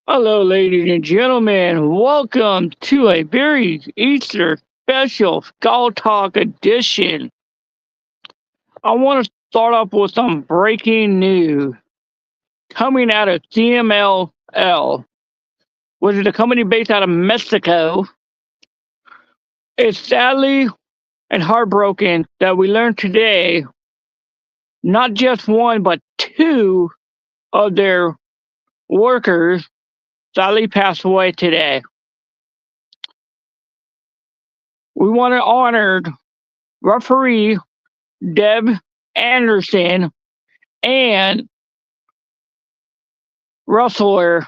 Hello, ladies and gentlemen. Welcome to a very Easter special Skull Talk edition. I want to start off with some breaking news coming out of CMLL, which is a company based out of Mexico. It's sadly and heartbroken that we learned today not just one but two of their workers sadly passed away today. We want to honor referee Deb Anderson and wrestler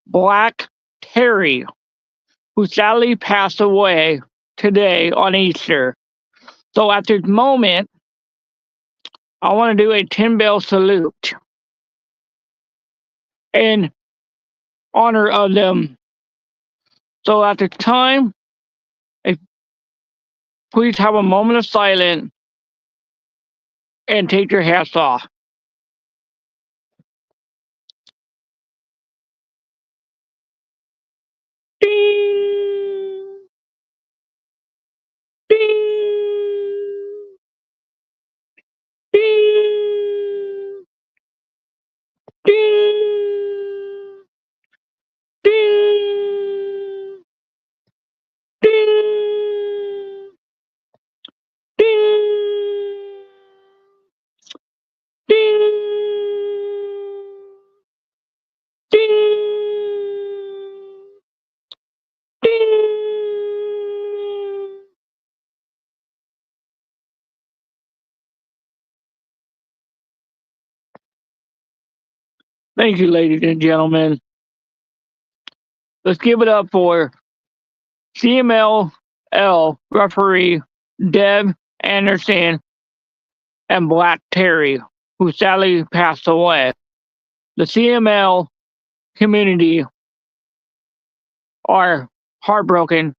Black Terry, who sadly passed away today on Easter. So at this moment, I want to do a 10-bell salute in honor of them. So at the time, please have a moment of silence and take your hats off. Ding! Ding! Ding! Ding! Ding! Ding! Ding! Ding! Ding! Ding! Thank you, ladies and gentlemen. Let's give it up for CMLL referee Deb Anderson and Black Terry, who sadly passed away. The CML community are heartbroken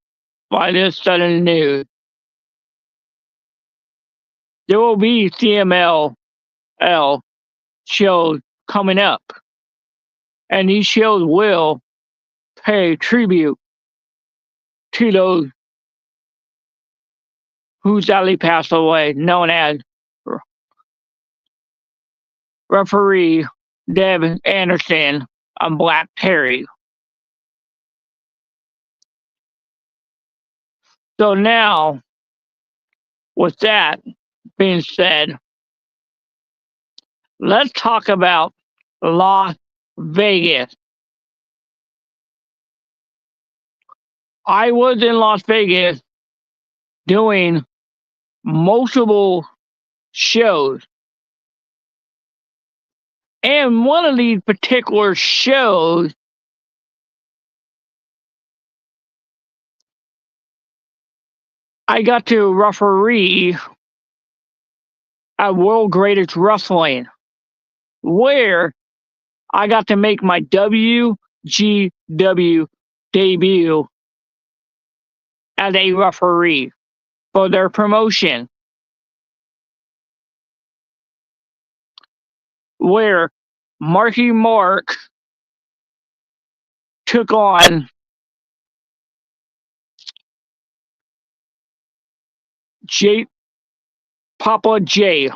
by this sudden news. There will be CMLL shows coming up, and these shows will pay tribute to those who sadly passed away, known as referee Deb Anderson and Black Terry. So now, with that being said, let's talk about Las Vegas. I was in Las Vegas doing multiple shows. And one of these particular shows, I got to referee at World Greatest Wrestling, where I got to make my WGW debut as a referee for their promotion, where Marky Mark took on Papa J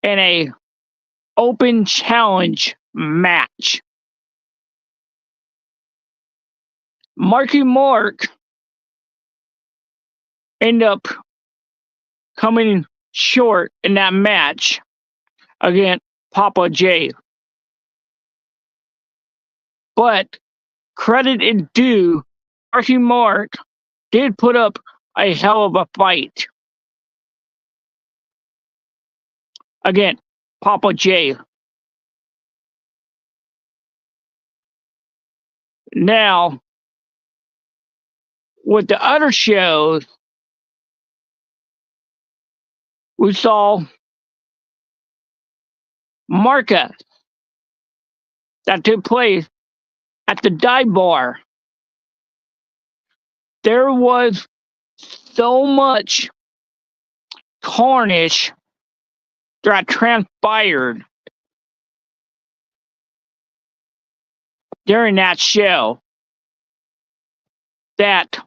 in a open challenge match. Marky Mark ended up coming short in that match against Papa J. But credit is due, Marky Mark did put up a hell of a fight against Papa J. Now, with the other shows, we saw Marcus that took place at the dive bar. There was so much carnage that transpired during that show that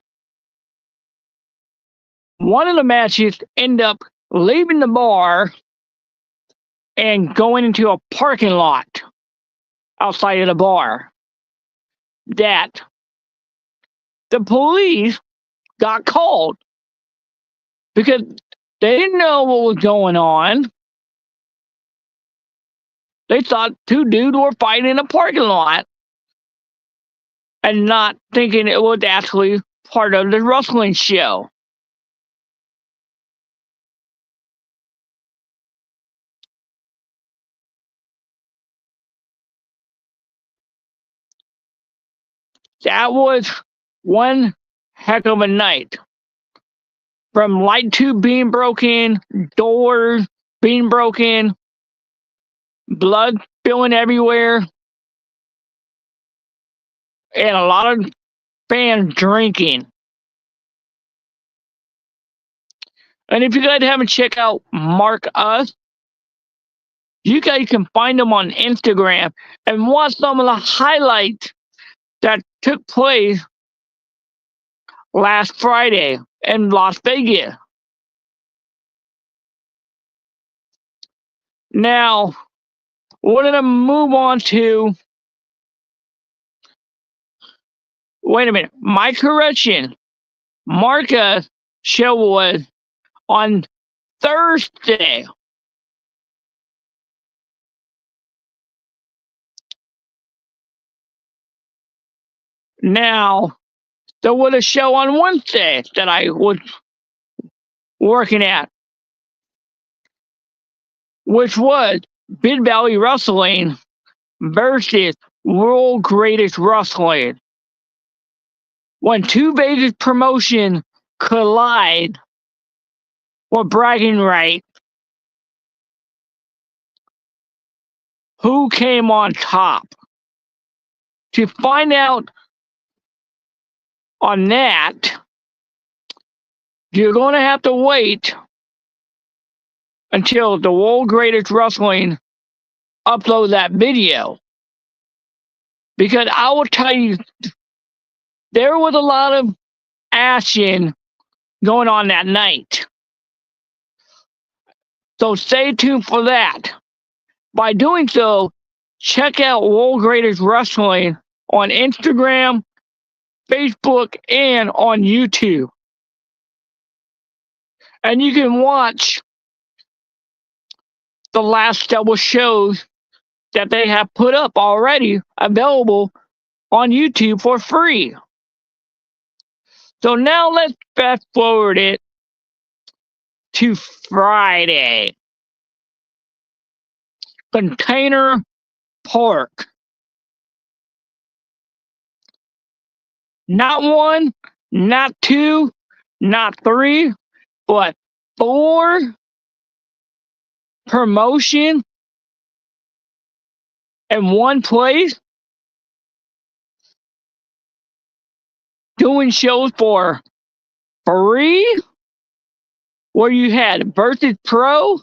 one of the matches ended up leaving the bar and going into a parking lot outside of the bar. That the police got called because they didn't know what was going on. They thought two dudes were fighting in a parking lot and not thinking it was actually part of the wrestling show. That was one heck of a night. From light tube being broken, doors being broken, blood spilling everywhere, and a lot of fans drinking. And if you guys haven't checked out Mark Us, you guys can find him on Instagram and watch some of the highlights that took place last Friday in Las Vegas. Now, we're going to move on to. Wait a minute. My correction. Marcus' show was on Thursday. Now, there was a show on Wednesday that I was working at, which was Big Valley Wrestling versus World Greatest Wrestling. When two Vegas promotions collide for bragging rights, who came on top? To find out on that, you're going to have to wait until the World Greatest Wrestling upload that video. Because I will tell you, there was a lot of action going on that night. So stay tuned for that. By doing so, check out World Greatest Wrestling on Instagram, Facebook, and on YouTube. And you can watch the last double shows that they have put up already available on YouTube for free. So now let's fast forward it to Friday. Container Park. Not one, not two, not three, but four promotion in one place doing shows for free, where you had Versus Pro,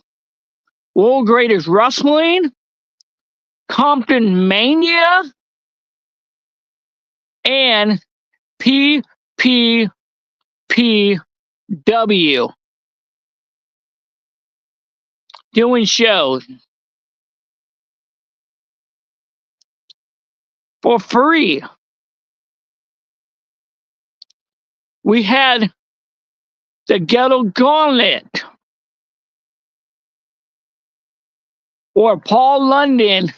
World Greatest Wrestling, Compton Mania, and PPPW doing shows for free. We had the Ghetto Gauntlet, where Paul London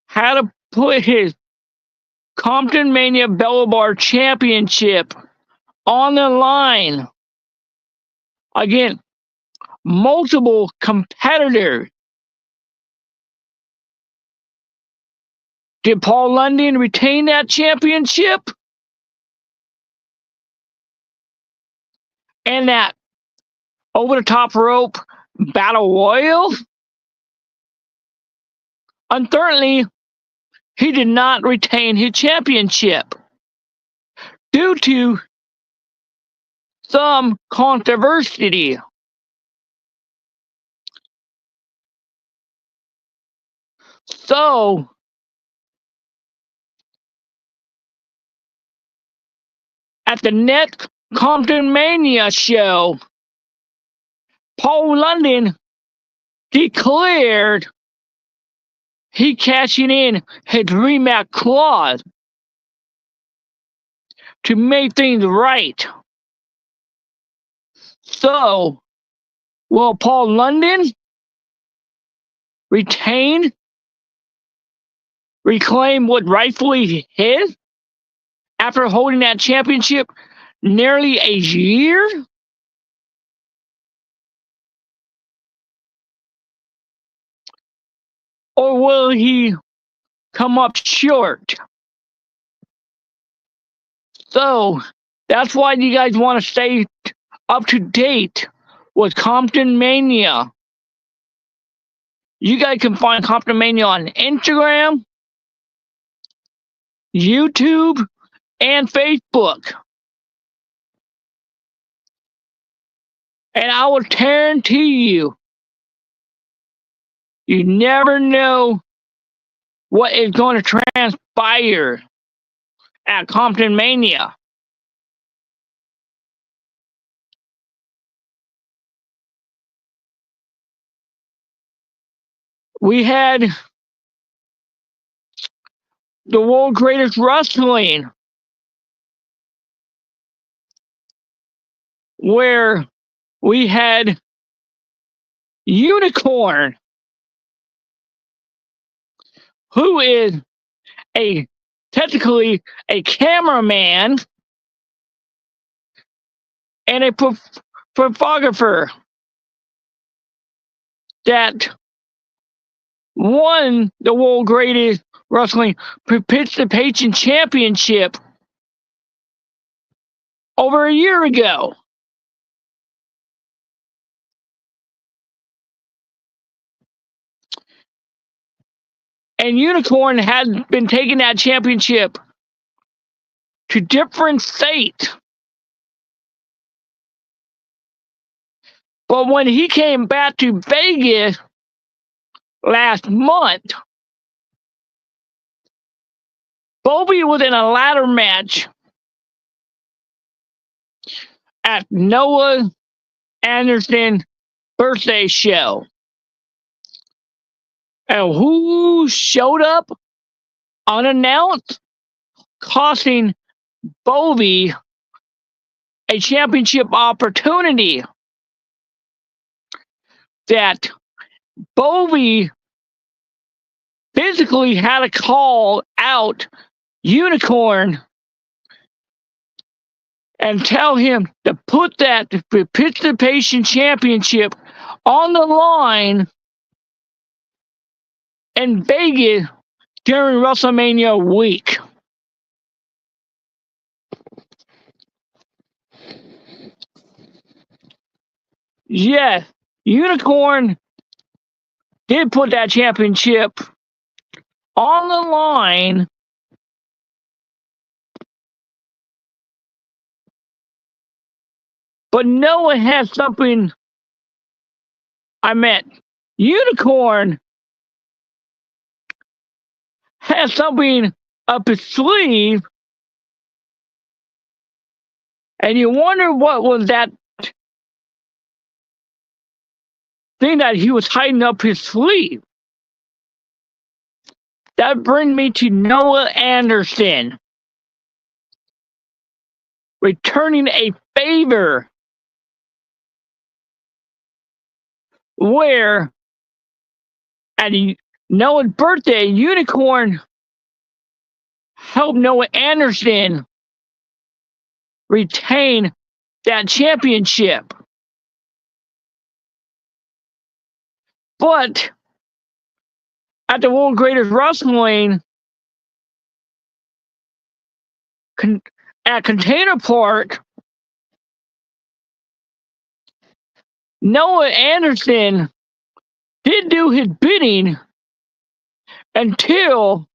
had to put his Compton Mania Bellabar Championship on the line. Again, multiple competitors. Did Paul London retain that championship? And that over the top rope battle royal? Unfortunately, he did not retain his championship due to some controversy. So, at the Net Compton Mania show, Paul London declared he cashing in his rematch clause to make things right. So, will Paul London reclaim what rightfully his after holding that championship nearly a year? Or will he come up short? So, that's why you guys want to stay up to date with Compton Mania. You guys can find Compton Mania on Instagram, YouTube, and Facebook. And I will guarantee you, you never know what is going to transpire at Compton Mania. We had the world's greatest wrestling, where we had Unicorn, who is technically a cameraman and a photographer that won the world greatest wrestling participation championship over a year ago. And Unicorn has been taking that championship to different states. But when he came back to Vegas last month, Bobby was in a ladder match at Noah Anderson's birthday show. And who showed up unannounced, costing Bobby a championship opportunity that Bobby physically had to call out Unicorn and tell him to put that participation championship on the line in Vegas during WrestleMania week. Yes, Unicorn did put that championship on the line, but Noah has something. Unicorn has something up his sleeve, and you wonder what was that thing that he was hiding up his sleeve. That brings me to Noah Anderson returning a favor where at Noah's birthday, Unicorn helped Noah Anderson retain that championship. But at the World Greatest Wrestling at Container Park, Noah Anderson did do his bidding until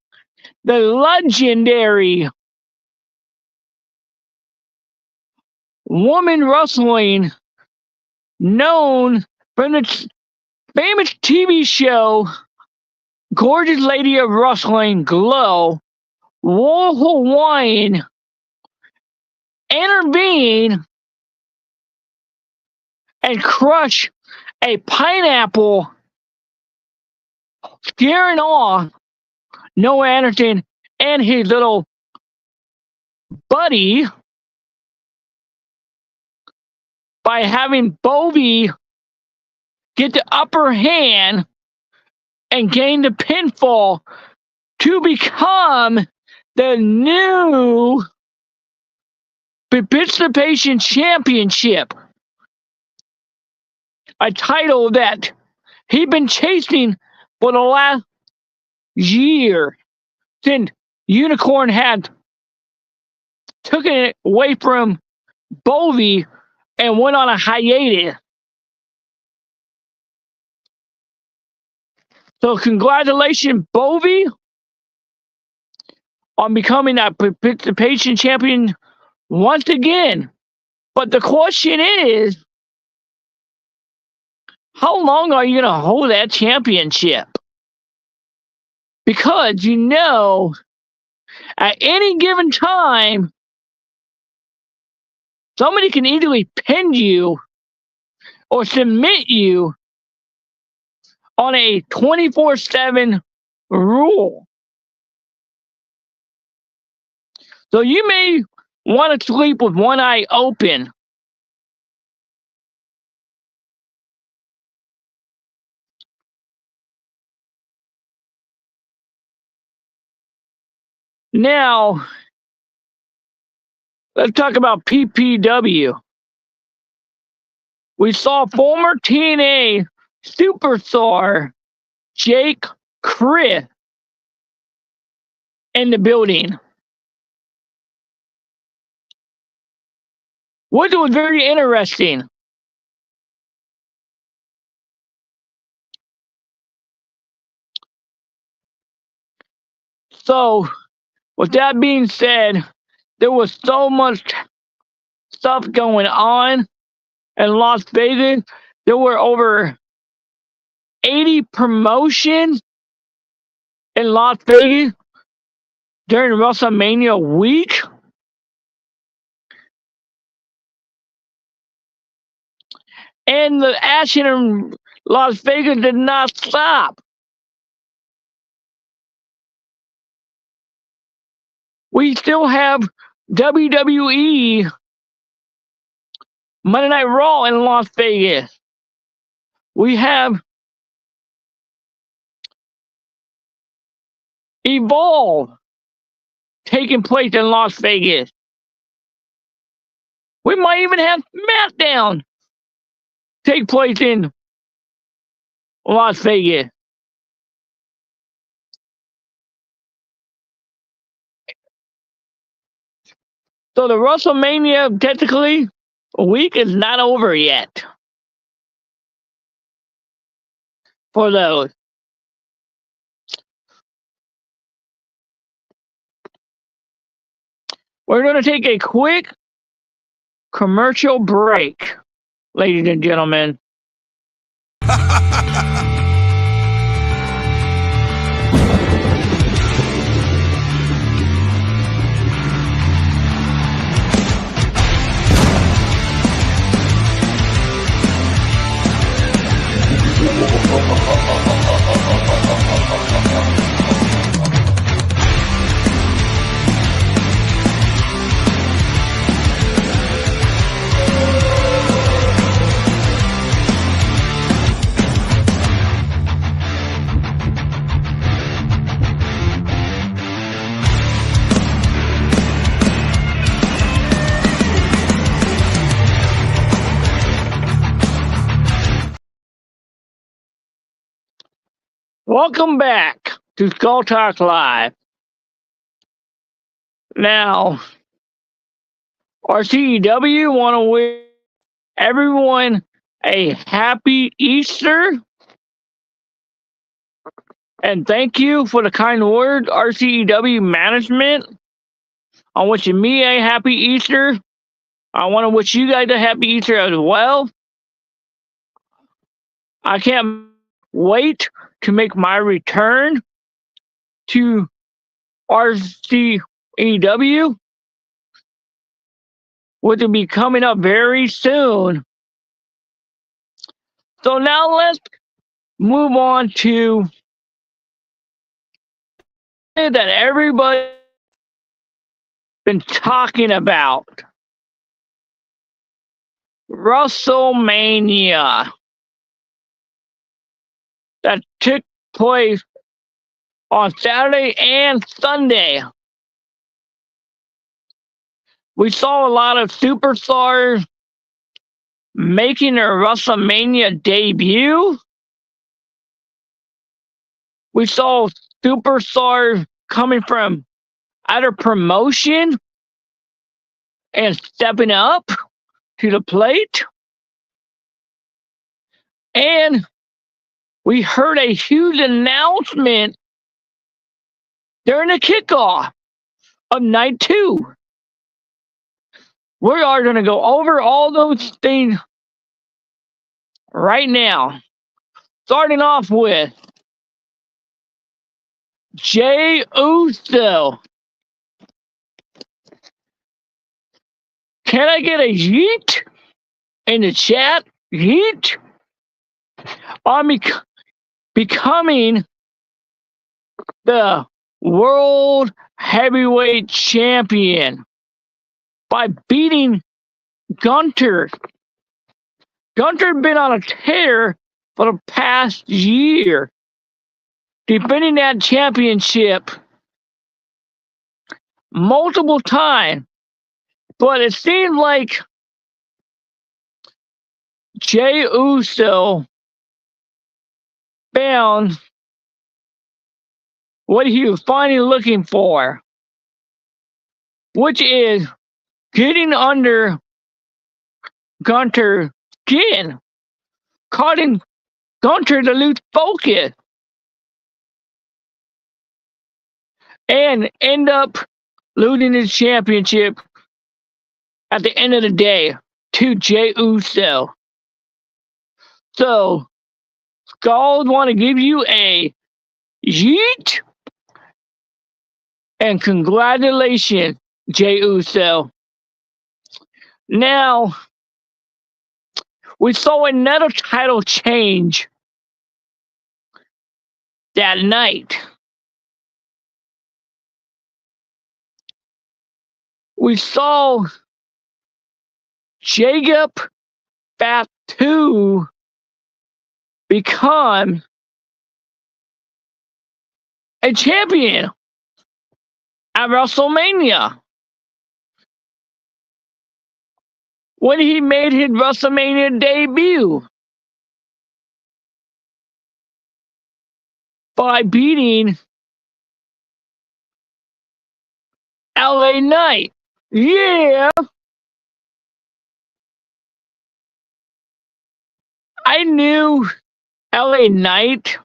the legendary woman wrestling known from the famous TV show Gorgeous Lady of Wrestling Glow, War Hawaiian intervene and crush a pineapple, scaring off Noah Anderson and his little buddy by having Bovey get the upper hand and gain the pinfall to become the new participation championship, a title that he'd been chasing for the last year since Unicorn had taken it away from Bovey and went on a hiatus. So congratulations, Bovey, on becoming a participation champion once again. But the question is, how long are you going to hold that championship? Because you know, at any given time, somebody can easily pin you or submit you on a 24/7 rule. So you may want to sleep with one eye open. Now, let's talk about PPW. We saw former TNA superstar Jake Chris in the building, which was very interesting. So, with that being said, there was so much stuff going on in Las Vegas. There were over 80 promotions in Las Vegas during WrestleMania week. And the action in Las Vegas did not stop. We still have WWE Monday Night Raw in Las Vegas. We have Evolve taking place in Las Vegas. We might even have SmackDown take place in Las Vegas. So the WrestleMania technically week is not over yet for those. We're going to take a quick commercial break, ladies and gentlemen. Welcome back to Skull Talk Live. Now, our CEW want to wish everyone a happy Easter. And thank you for the kind words, RCEW management. I'm wishing me a happy Easter. I want to wish you guys a happy Easter as well. I can't wait to make my return to RCEW. which will be coming up very soon. So now let's move on to that everybody's been talking about. Wrestlemania that took place on Saturday and Sunday. We saw a lot of superstars making their WrestleMania debut. We saw superstars coming from other promotion and stepping up to the plate. And we heard a huge announcement during the kickoff of night 2. We are going to go over all those things right now. Starting off with Jey Uso. Can I get a yeet in the chat? Yeet? On becoming the World Heavyweight Champion by beating Gunter. Gunter had been on a tear for the past year, defending that championship multiple times. But it seemed like Jey Uso found what he was finally looking for, which is getting under Gunter's skin, causing Gunter to lose focus, and end up losing his championship at the end of the day to Jey Uso. So, Skullz want to give you a yeet and congratulations, Jey Uso. Now, we saw another title change that night. We saw Jacob Fatu become a champion at WrestleMania when he made his WrestleMania debut by beating LA Knight. Yeah! I knew LA Knight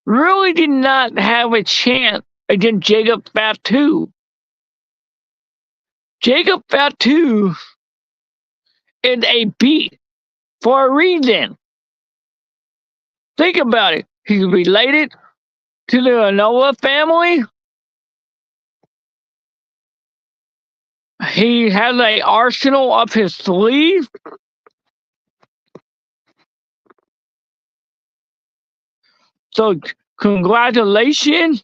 really did not have a chance against Jacob Fatu. Jacob Fatu is a beast for a reason. Think about it. He's related to the Anoa family. He has an arsenal up his sleeve. So, congratulations,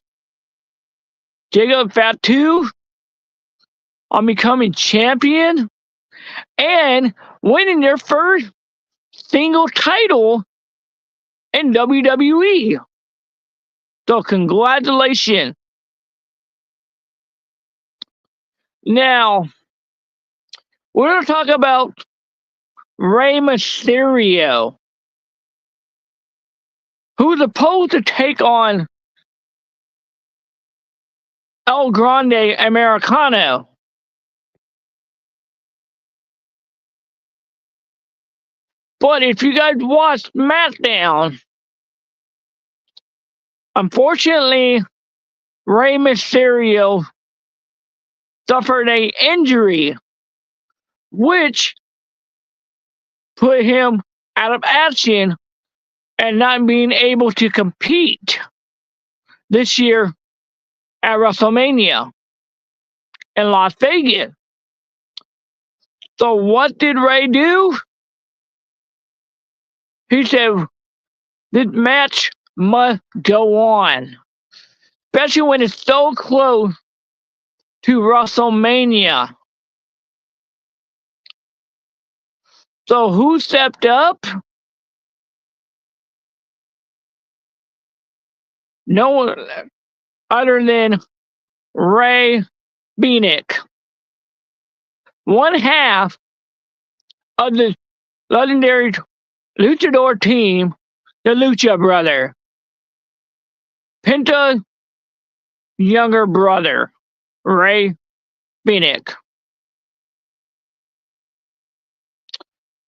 Jacob Fatu, on becoming champion and winning their first single title in WWE. So, congratulations. Now, we're going to talk about Rey Mysterio, who's supposed to take on El Grande Americano. But if you guys watched SmackDown, unfortunately, Rey Mysterio suffered an injury, which put him out of action and not being able to compete this year at WrestleMania in Las Vegas. So what did Ray do? He said, this match must go on, especially when it's so close to Wrestlemania. So who stepped up? No one other than Ray Phoenix, one half of the legendary luchador team, the Lucha Brother, Penta's younger brother, Ray Phoenix.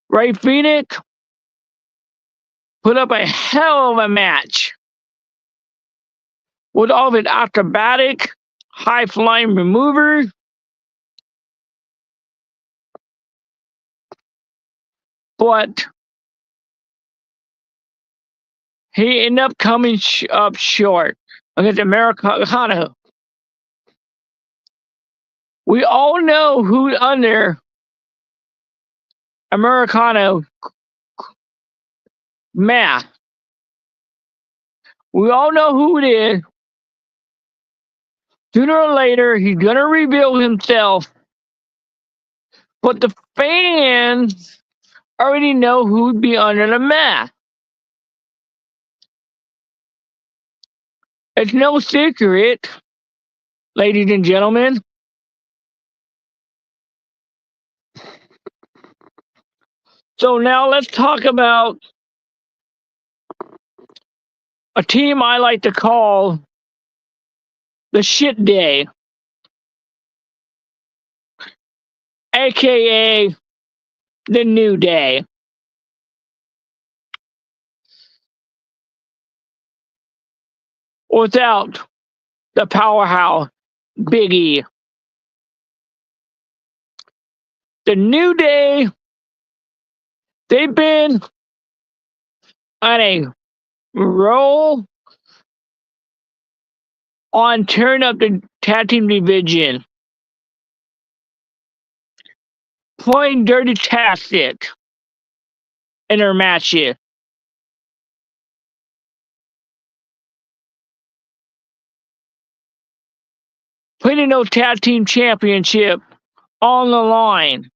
Ray Phoenix put up a hell of a match with all of his acrobatic, high-flying maneuvers. But he ended up coming up short against Americano. We all know who's under Americano mask. We all know who it is. Sooner or later, he's going to reveal himself. But the fans already know who'd be under the mask. It's no secret, ladies and gentlemen. So now let's talk about a team I like to call the Shit Day, aka the New Day. Without the powerhouse Big E. The New Day, they've been on a roll on tearing up the tag team division, playing dirty tactics in their matches. Putting those tag team championship on the line.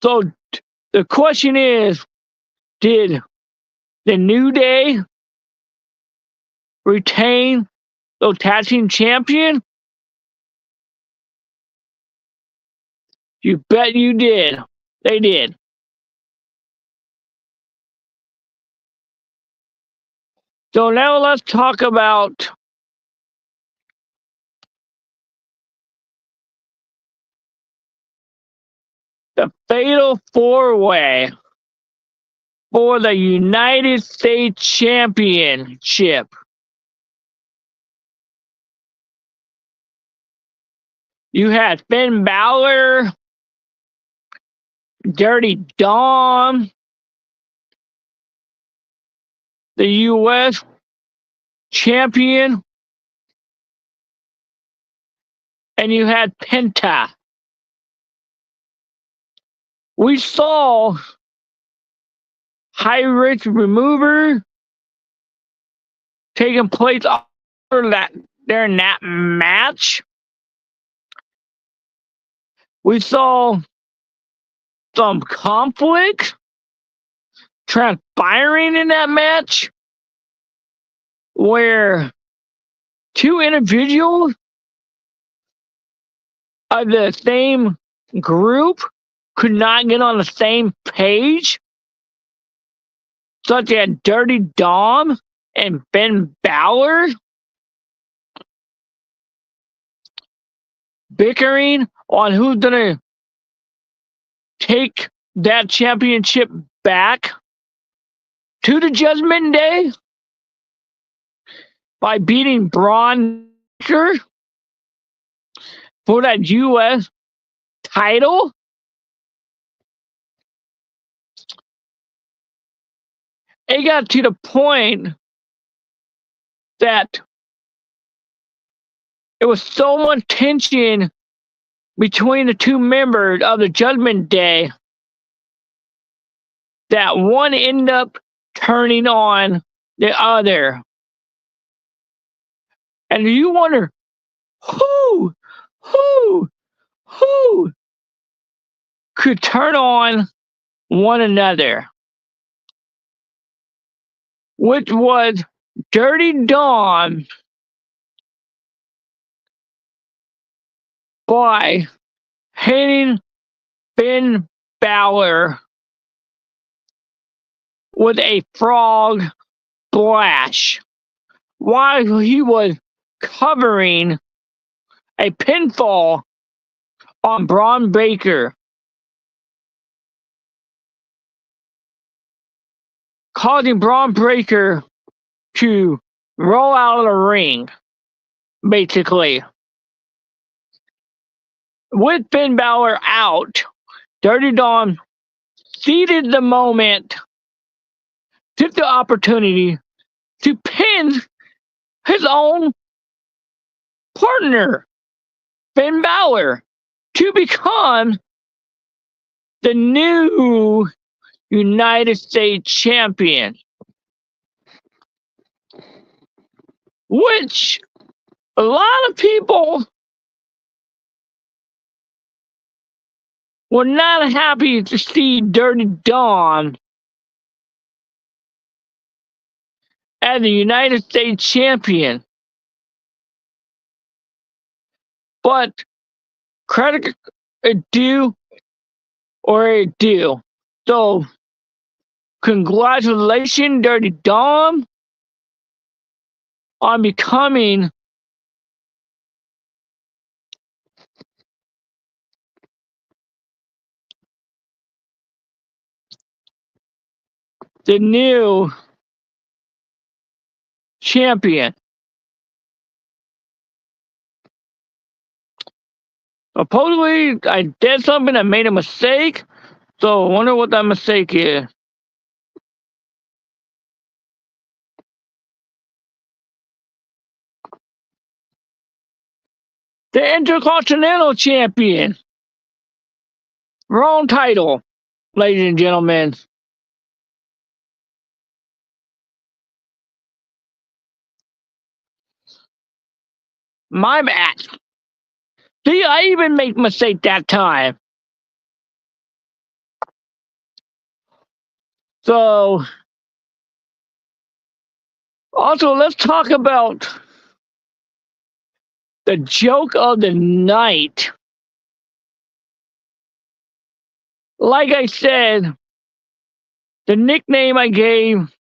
So the question is, did the New Day retain the tag team champion? You bet you did. They did. So now let's talk about the fatal four-way for the United States Championship. You had Finn Balor, Dirty Dom, the U.S. champion, and you had Penta. We saw high risk remover taking place during that match. We saw some conflict transpiring in that match where two individuals of the same group could not get on the same page, such as Dirty Dom and Ben Balor, bickering on who's gonna take that championship back to the Judgment Day by beating Braun Breaker for that U.S. title. It got to the point that it was so much tension between the two members of the Judgment Day that one ended up turning on the other. And you wonder who could turn on one another, which was Dirty Dom by hitting Finn Balor with a frog splash while he was covering a pinfall on Braun Breaker, causing Braun Breaker to roll out of the ring, basically. With Finn Balor out, Dirty Dom seized the moment, took the opportunity to pin his own partner, Finn Balor, to become the new United States champion. Which a lot of people were not happy to see Dirty Dom as the United States champion. But credit is due or it due. So congratulations, Dirty Dom, on becoming the new champion. Supposedly, I did something that made a mistake, so I wonder what that mistake is. The Intercontinental Champion. Wrong title, ladies and gentlemen. My bad. See, I even made a mistake that time. So, also, let's talk about the joke of the night. Like I said, the nickname I gave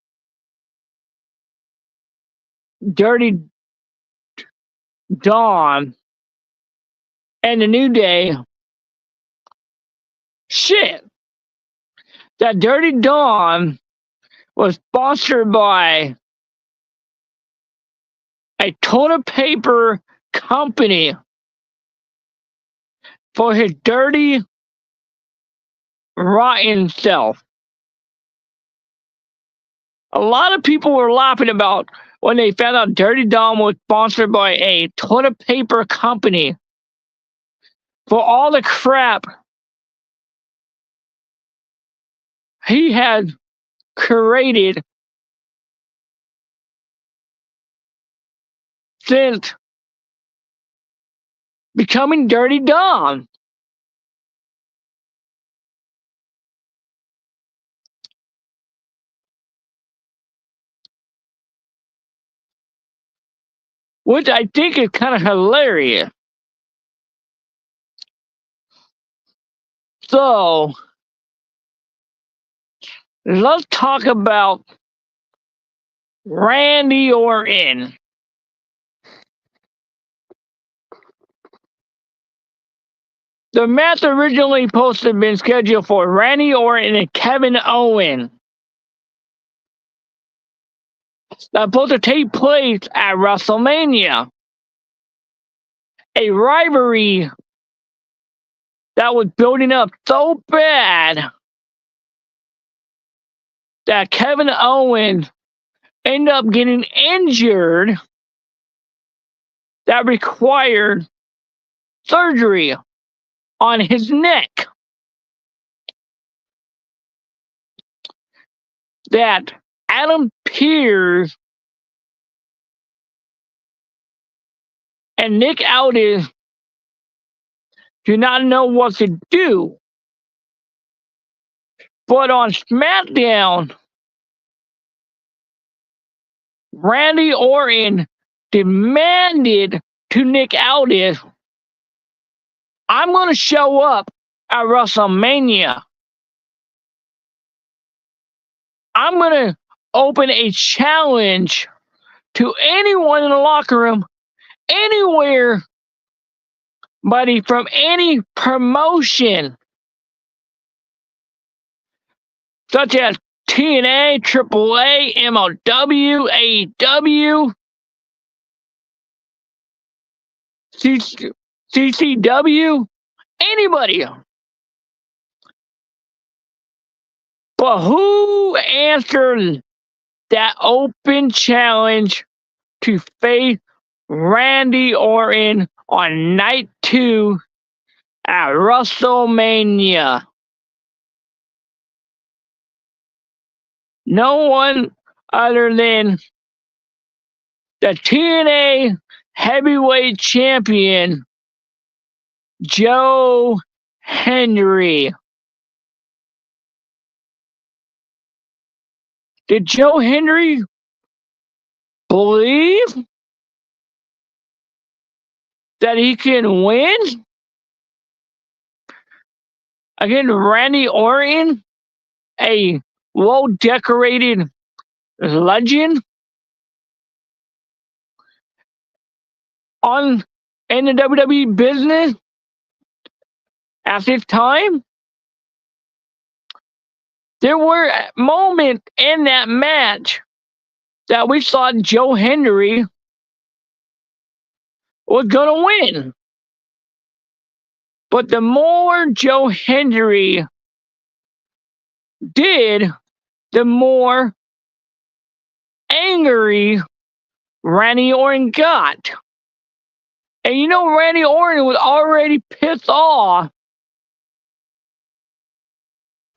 Dirty Dom and the New Day. Shit. That Dirty Dom was sponsored by a toilet paper company for his dirty, rotten self. A lot of people were laughing about when they found out Dirty Dom was sponsored by a toilet paper company for all the crap he had created since becoming Dirty Dom. Which I think is kind of hilarious. So, let's talk about Randy Orton. The match originally supposed to have been scheduled for Randy Orton and Kevin Owens. That's supposed to take place at Wrestlemania. A rivalry that was building up so bad that Kevin Owens ended up getting injured that required surgery on his neck. That Adam Pearce and Nick Aldis do not know what to do. But on SmackDown, Randy Orton demanded to Nick Aldis, I'm going to show up at WrestleMania. I'm going to open a challenge to anyone in the locker room, anywhere, buddy, from any promotion, such as TNA, AAA, MLW, AEW, CCW, anybody. But who answered that open challenge to face Randy Orton on night 2 at WrestleMania? No one other than the TNA heavyweight champion, Joe Hendry. Did Joe Hendry believe that he can win against Randy Orton, a well-decorated legend in the WWE business at this time? There were moments in that match that we thought Joe Hendry was going to win. But the more Joe Hendry did, the more angry Randy Orton got. And you know, Randy Orton was already pissed off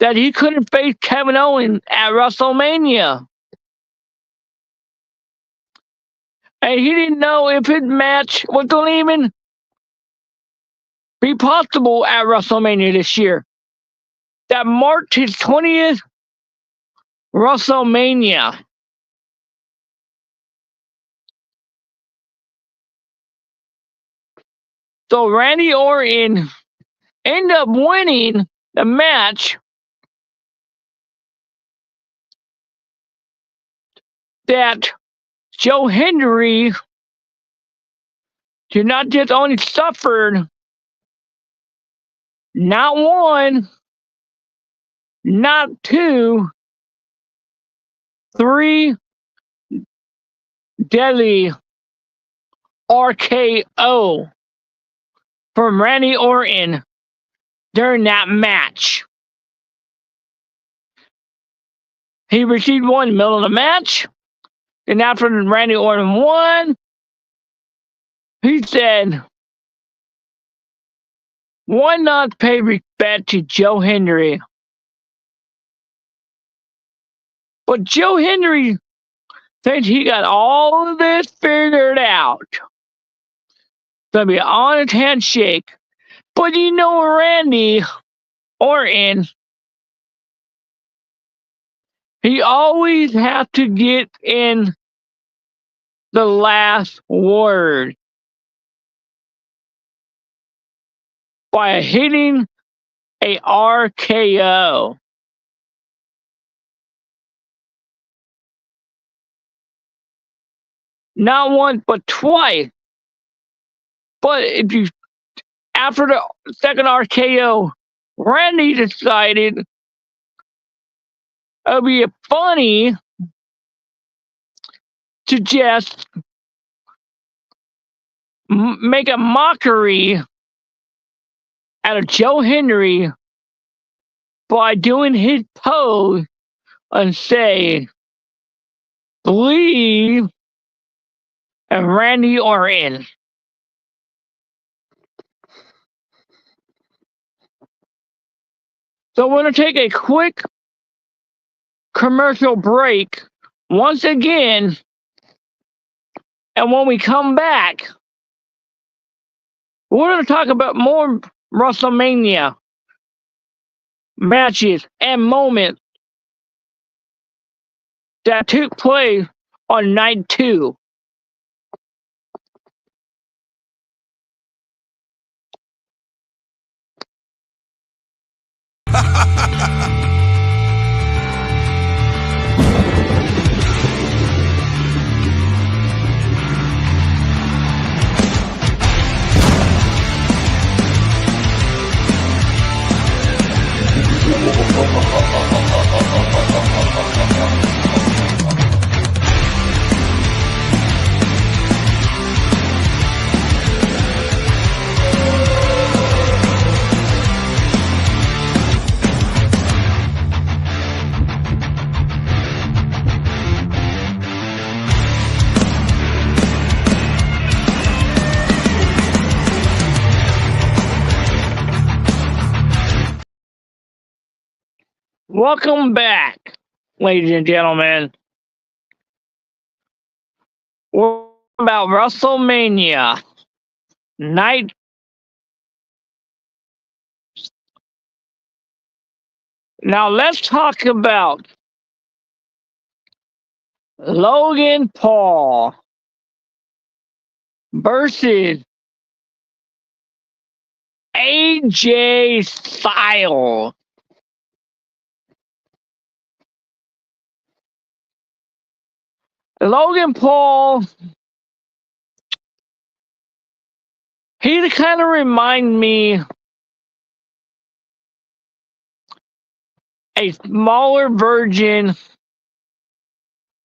that he couldn't face Kevin Owens at WrestleMania. And he didn't know if his match was going to even be possible at WrestleMania this year. That marked his 20th WrestleMania. So Randy Orton ended up winning the match that Joe Hendry did not just only suffered not one, not two, 3 deadly RKO from Randy Orton during that match. He received one in the middle of the match, and after Randy Orton won, he said, why not pay respect to Joe Hendry? But Joe Hendry thinks he got all of this figured out. It's going to be an honest handshake. But you know, Randy Orton, he always has to get in the last word by hitting a RKO. Not once, but twice. But if you, after the second RKO, Randy decided it would be funny to just make a mockery out of Joe Hendry by doing his pose and say, believe in Randy Orton. So we're going to take a quick commercial break once again. And when we come back, we're going to talk about more Wrestlemania matches and moments that took place on night 2. Welcome back, ladies and gentlemen. We're about WrestleMania night. Now let's talk about Logan Paul versus AJ Styles. Logan Paul, he kind of remind me a smaller version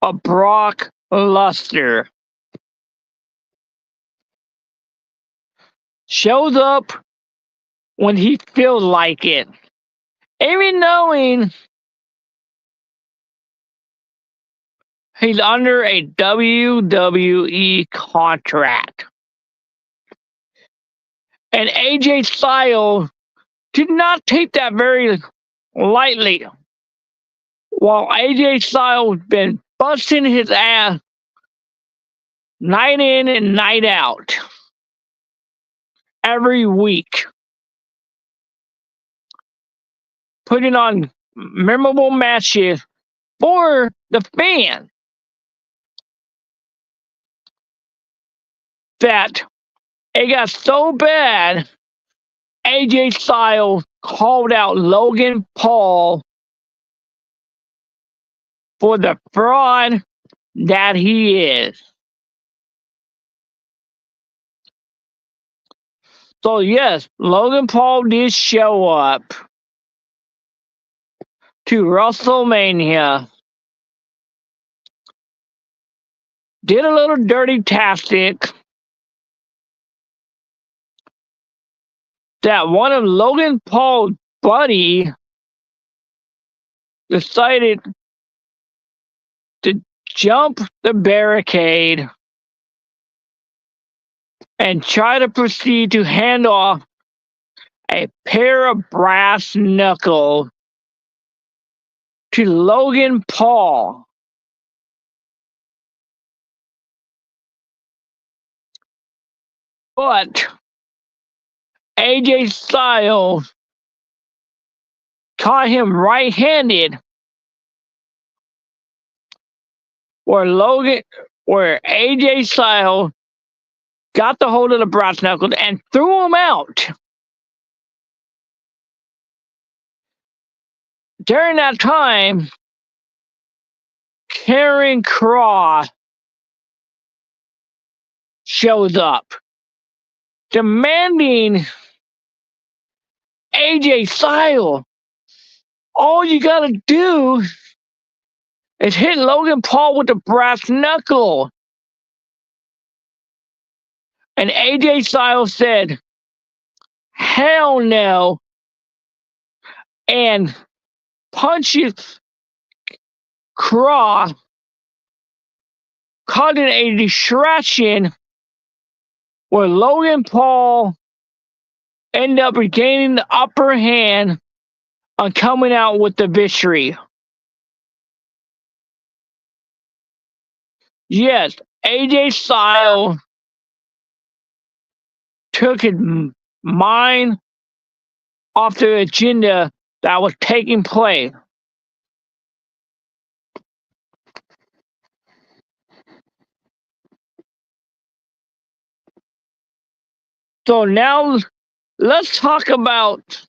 of Brock Lesnar. Shows up when he feels like it. Even knowing he's under a WWE contract. And AJ Styles did not take that very lightly. While AJ Styles been busting his ass night in and night out every week, putting on memorable matches for the fans, that it got so bad, AJ Styles called out Logan Paul for the fraud that he is. So yes, Logan Paul did show up to WrestleMania, did a little dirty tactic that one of Logan Paul's buddy decided to jump the barricade and try to proceed to hand off a pair of brass knuckles to Logan Paul. But AJ Styles caught him right-handed, where AJ Styles got the hold of the brass knuckles and threw him out. During that time, Karen Cross shows up, demanding AJ Styles, all you gotta do is hit Logan Paul with the brass knuckle. And AJ Styles said, hell no, and punches Cross, causing a distraction where Logan Paul ended up regaining the upper hand on coming out with the victory. Yes, AJ Styles took his mind off the agenda that was taking place. So now let's talk about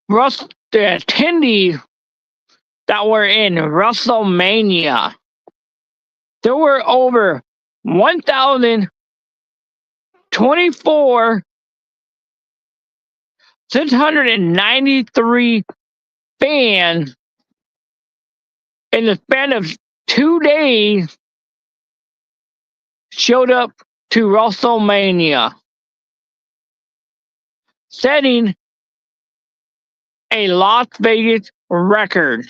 the attendees that were in Wrestlemania. There were over 1,024,693 fans in the span of 2 days showed up to Wrestlemania, setting a Las Vegas record.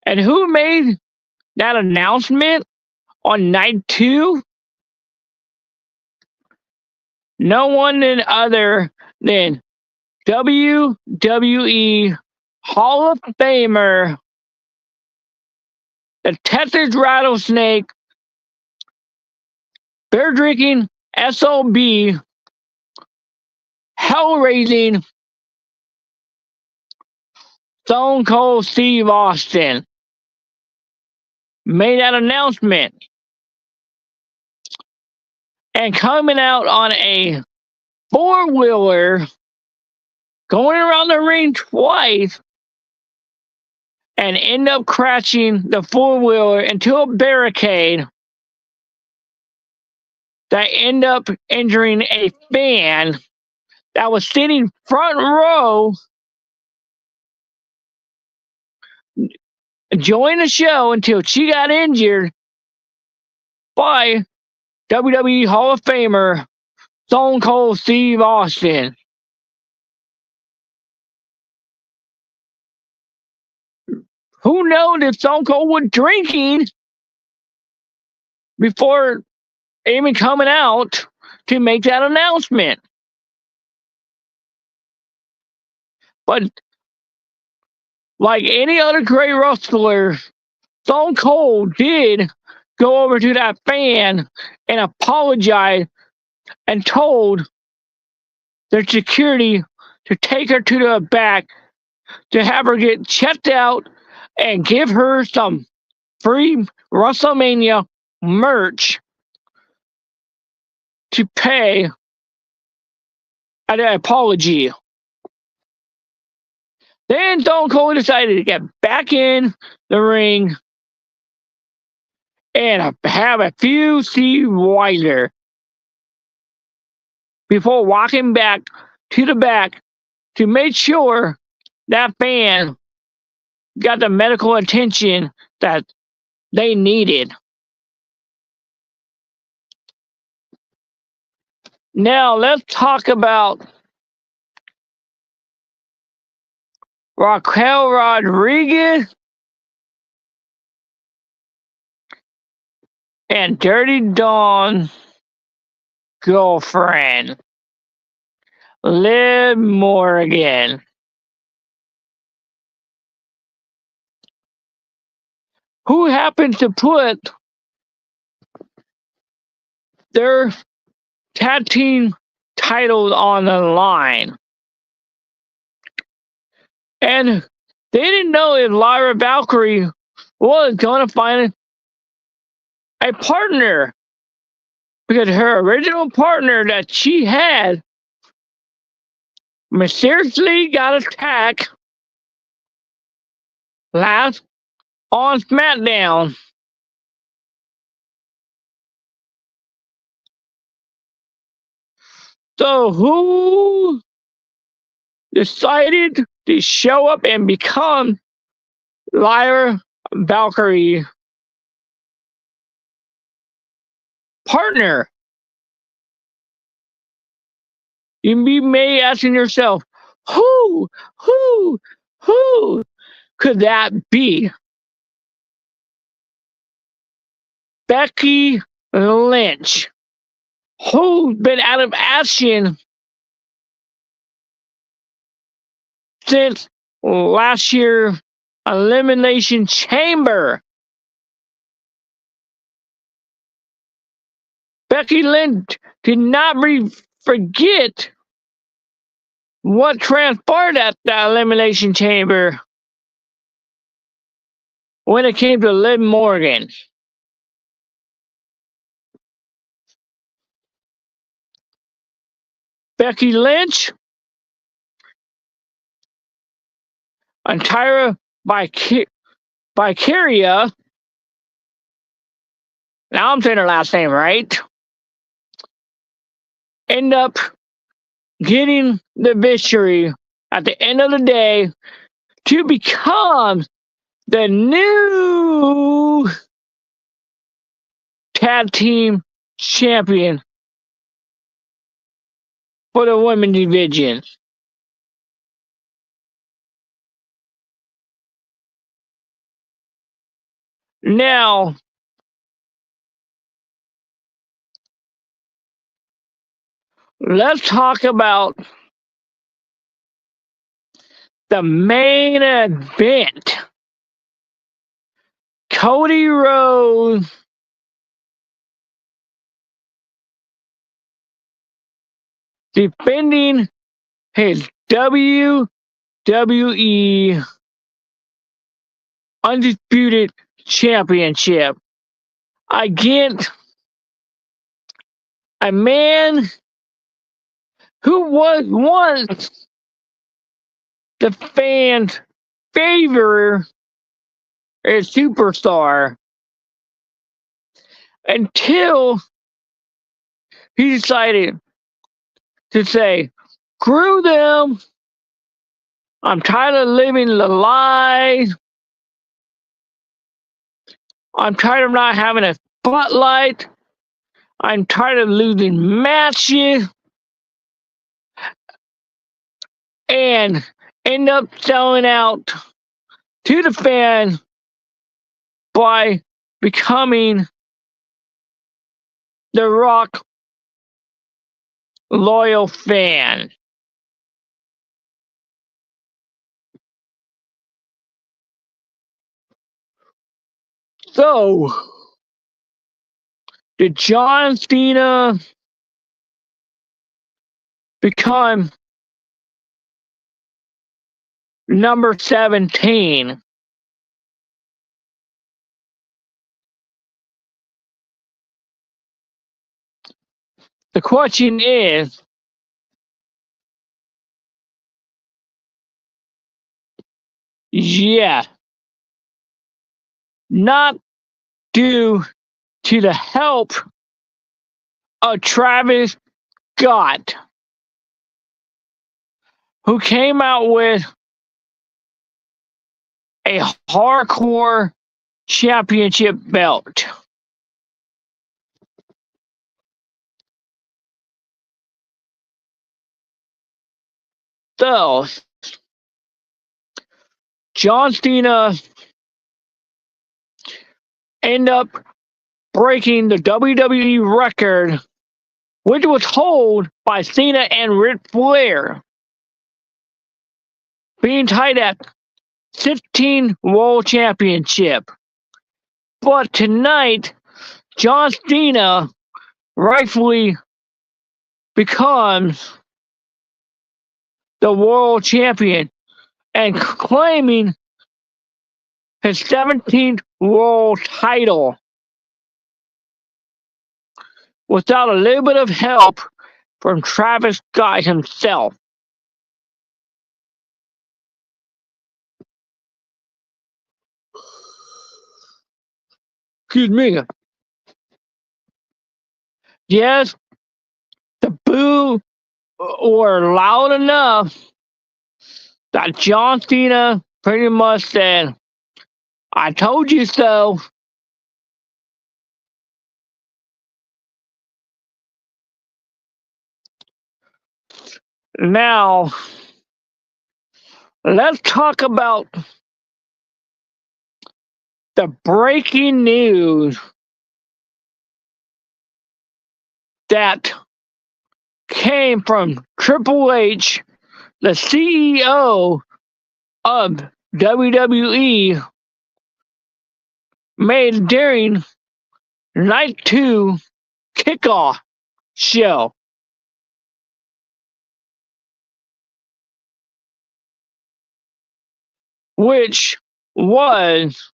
And who made that announcement on night 2? No one other than WWE Hall of Famer, the Texas Rattlesnake, beer drinking SOB, hell raising Stone Cold Steve Austin made that announcement. And coming out on a 4-wheeler, going around the ring twice, and end up crashing the 4-wheeler into a barricade that end up injuring a fan that was sitting front row enjoying the show until she got injured by WWE Hall of Famer Stone Cold Steve Austin. Who knows if Stone Cold was drinking before even coming out to make that announcement? But like any other great wrestler, Stone Cold did go over to that fan and apologize and told their security to take her to the back to have her get checked out and give her some free WrestleMania merch to pay an apology. Then Stone Cold decided to get back in the ring and have a few Steve Weiser before walking back to the back to make sure that fan got the medical attention that they needed. Now let's talk about Raquel Rodriguez and Dirty Dawn's girlfriend, Liv Morgan. Who happened to put their tag team titles on the line. And they didn't know if Lyra Valkyrie was going to find a partner, because her original partner that she had mysteriously got attacked last on SmackDown. So who decided to show up and become Lyra Valkyrie partner? You may be asking yourself, who could that be? Becky Lynch, who's been out of action since last year Elimination Chamber. Becky Lynch did not forget what transpired at the Elimination Chamber when it came to Liv Morgan. Becky Lynch and Tyra Vicaria, now I'm saying her last name right, end up getting the victory at the end of the day to become the new tag team champion for the women's division. Now, let's talk about the main event. Cody Rhodes defending his WWE Undisputed Championship against a man who was once the fans' favorite superstar until he decided to say, screw them, I'm tired of living the lie, I'm tired of not having a spotlight, I'm tired of losing matches, and end up selling out to the fans by becoming the Rock loyal fan. So, did John Cena become number 17? The question is, yeah, not due to the help of Travis Scott, who came out with a hardcore championship belt. So, John Cena ended up breaking the WWE record, which was held by Cena and Ric Flair, being tied at 16 World Championship. But tonight, John Cena rightfully becomes the world champion and claiming his 17th world title without a little bit of help from Travis Scott himself. Excuse me. Yes, the boo were loud enough that John Cena pretty much said, I told you so. Now, let's talk about the breaking news that came from Triple H, the CEO of WWE made during Night 2 kickoff show. Which was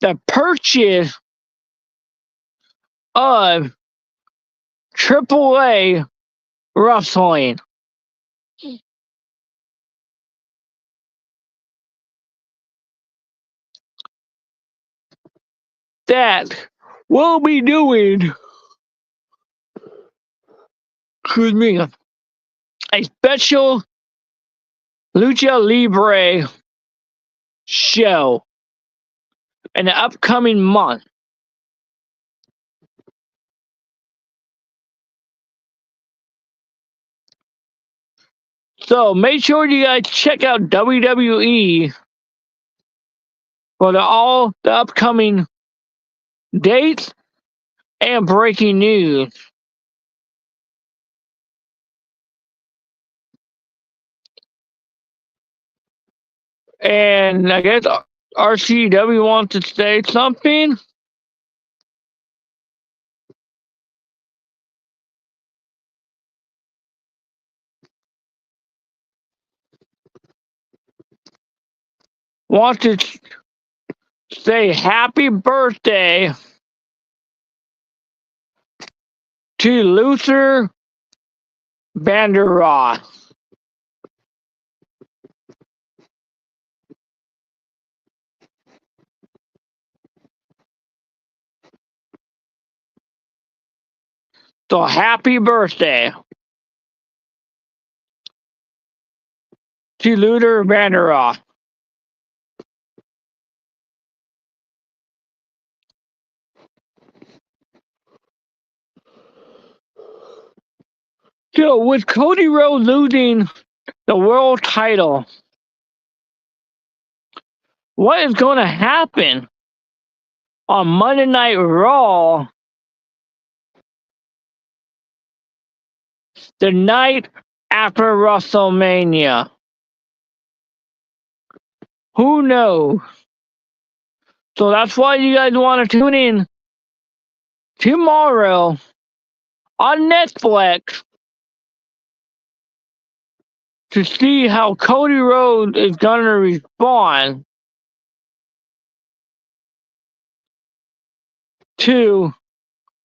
the purchase of AAA Wrestling. That will be doing, excuse me, a special Lucha Libre show in the upcoming month. So make sure you guys check out WWE for all the upcoming dates and breaking news. And I guess RCW wants to say something. Want to say happy birthday to Luther Vanderroth. So happy birthday to Luther Vanderroth. So with Cody Rhodes losing the world title, what is going to happen on Monday Night Raw the night after WrestleMania? Who knows? So that's why you guys want to tune in tomorrow on Netflix to see how Cody Rhodes is going to respond to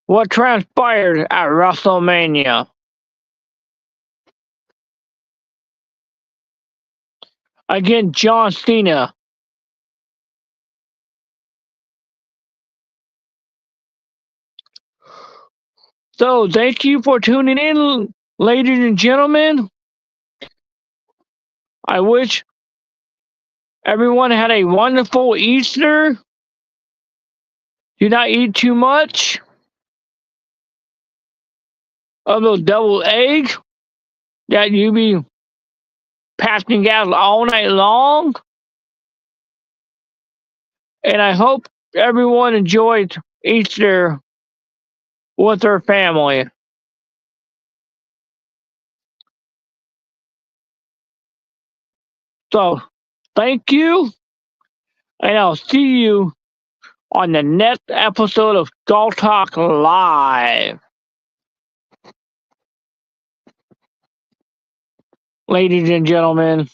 what transpired at WrestleMania against John Cena. So thank you for tuning in, ladies and gentlemen. I wish everyone had a wonderful Easter. Do not eat too much of those deviled eggs that you be passing gas all night long. And I hope everyone enjoyed Easter with their family. So thank you, and I'll see you on the next episode of Skull Talk Live. Ladies and gentlemen.